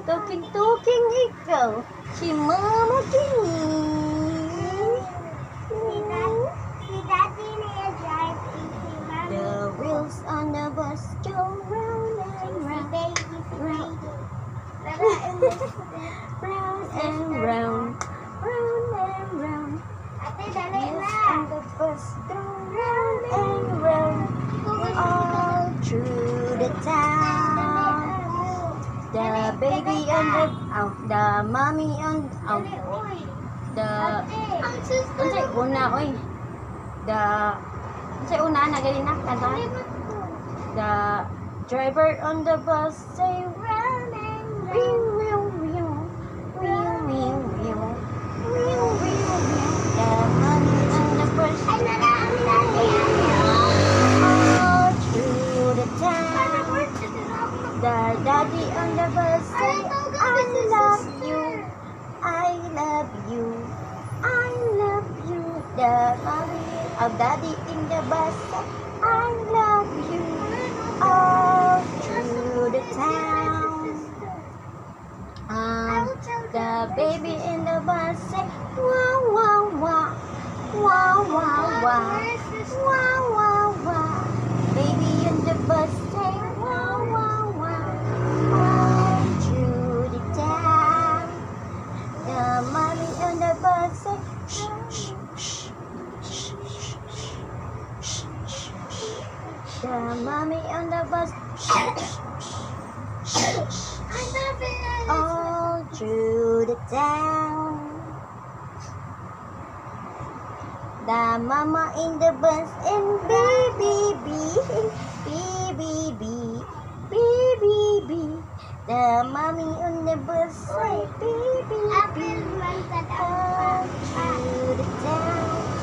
Talking ikaw, si Mama Kini. Si Daddy na-drive, si Mami. The wheels on the bus go round and round, round and round, round and round. Ate, dali Wheels na. on the bus go round and round, all through the town. The baby on the mommy on Dali, uy. the Ate, ang susunod. unsay una oy. The unsay una na gali na kanta. The driver on the bus say round and round, round, round, round, round, round. The mommy on the bus Ay, naraan natin. all through the town. The daddy on the bus say I love you, I love you, I love you. The mommy of daddy in the bus say I love you, all through the town. The baby in the bus say wow wow wow, wow wow wow, wow wow wow. Baby in the bus say wow wow wow, all through the town. The mommy in the bus say shh shh shh shh shh shh shh shh. The mommy on the bus shh shh shh shh. All through the town. The mama in the bus and baby. The mommy on the bus say baby. Apple man sa All through the town.